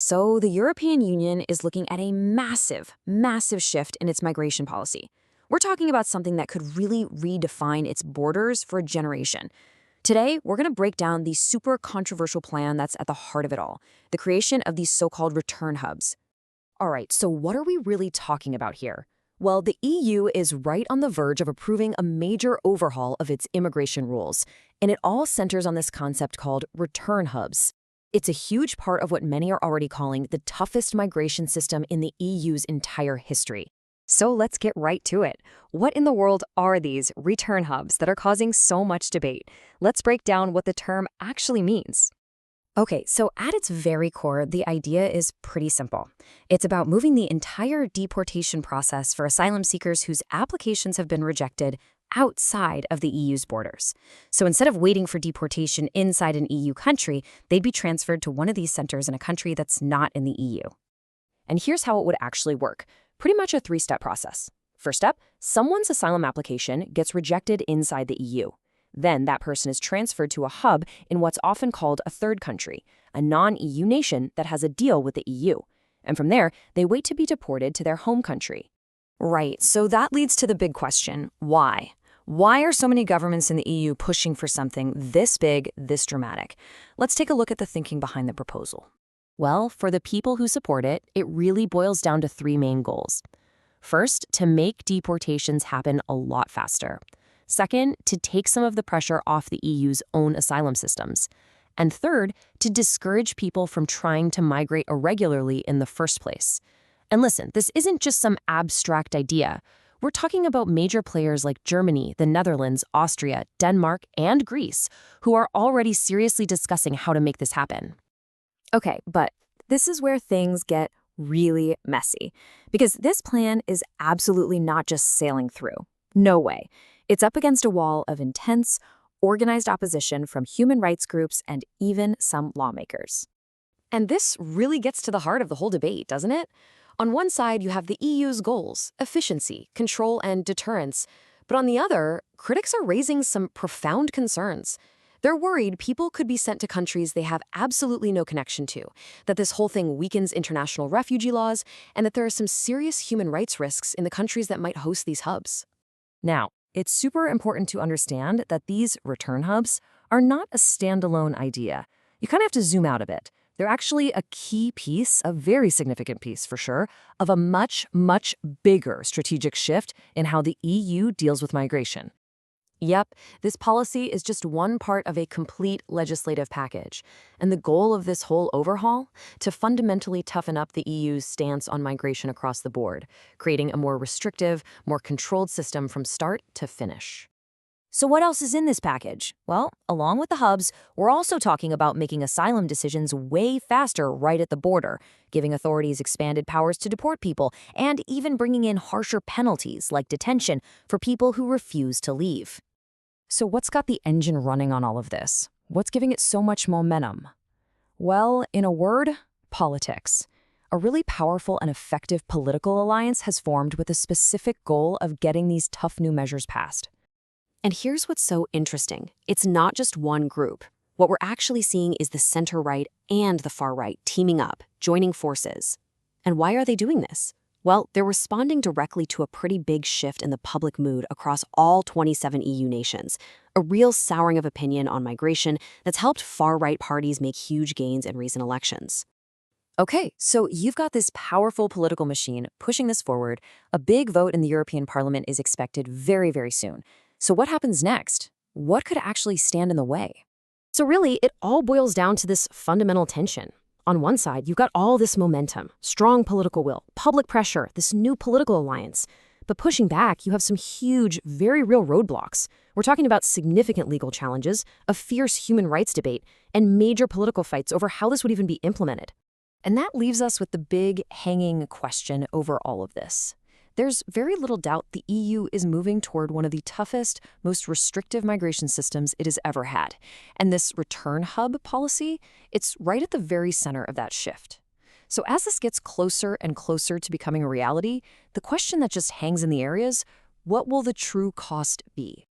So the European Union is looking at a massive, massive shift in its migration policy. We're talking about something that could really redefine its borders for a generation. Today, we're going to break down the super controversial plan that's at the heart of it all, the creation of these so-called return hubs. All right, so what are we really talking about here? Well, the EU is right on the verge of approving a major overhaul of its immigration rules, and it all centers on this concept called return hubs. It's a huge part of what many are already calling the toughest migration system in the EU's entire history. So let's get right to it. What in the world are these return hubs that are causing so much debate? Let's break down what the term actually means. Okay, so at its very core, the idea is pretty simple. It's about moving the entire deportation process for asylum seekers whose applications have been rejected outside of the EU's borders. So instead of waiting for deportation inside an EU country, they'd be transferred to one of these centers in a country that's not in the EU. And here's how it would actually work. Pretty much a three-step process. First step, someone's asylum application gets rejected inside the EU. Then that person is transferred to a hub in what's often called a third country, a non-EU nation that has a deal with the EU. And from there, they wait to be deported to their home country. Right, so that leads to the big question, why? Why are so many governments in the EU pushing for something this big, this dramatic? Let's take a look at the thinking behind the proposal. Well, for the people who support it, it really boils down to three main goals. First, to make deportations happen a lot faster. Second, to take some of the pressure off the EU's own asylum systems. And third, to discourage people from trying to migrate irregularly in the first place. And listen, this isn't just some abstract idea. We're talking about major players like Germany, the Netherlands, Austria, Denmark, and Greece, who are already seriously discussing how to make this happen. Okay, but this is where things get really messy, because this plan is absolutely not just sailing through. No way. It's up against a wall of intense, organized opposition from human rights groups and even some lawmakers. And this really gets to the heart of the whole debate, doesn't it? On one side, you have the EU's goals, efficiency, control, and deterrence. But on the other, critics are raising some profound concerns. They're worried people could be sent to countries they have absolutely no connection to, that this whole thing weakens international refugee laws, and that there are some serious human rights risks in the countries that might host these hubs. Now, it's super important to understand that these return hubs are not a standalone idea. You kind of have to zoom out a bit. They're actually a key piece, a very significant piece for sure, of a much, much bigger strategic shift in how the EU deals with migration. Yep, this policy is just one part of a complete legislative package. And the goal of this whole overhaul? To fundamentally toughen up the EU's stance on migration across the board, creating a more restrictive, more controlled system from start to finish. So what else is in this package? Well, along with the hubs, we're also talking about making asylum decisions way faster right at the border, giving authorities expanded powers to deport people, and even bringing in harsher penalties like detention for people who refuse to leave. So what's got the engine running on all of this? What's giving it so much momentum? Well, in a word, politics. A really powerful and effective political alliance has formed with a specific goal of getting these tough new measures passed. And here's what's so interesting. It's not just one group. What we're actually seeing is the center-right and the far-right teaming up, joining forces. And why are they doing this? Well, they're responding directly to a pretty big shift in the public mood across all 27 EU nations, a real souring of opinion on migration that's helped far-right parties make huge gains in recent elections. Okay, so you've got this powerful political machine pushing this forward. A big vote in the European Parliament is expected very, very soon. So what happens next? What could actually stand in the way? So really, it all boils down to this fundamental tension. On one side, you've got all this momentum, strong political will, public pressure, this new political alliance. But pushing back, you have some huge, very real roadblocks. We're talking about significant legal challenges, a fierce human rights debate, and major political fights over how this would even be implemented. And that leaves us with the big, hanging question over all of this. There's very little doubt the EU is moving toward one of the toughest, most restrictive migration systems it has ever had. And this return hub policy, it's right at the very center of that shift. So as this gets closer and closer to becoming a reality, the question that just hangs in the air is, what will the true cost be?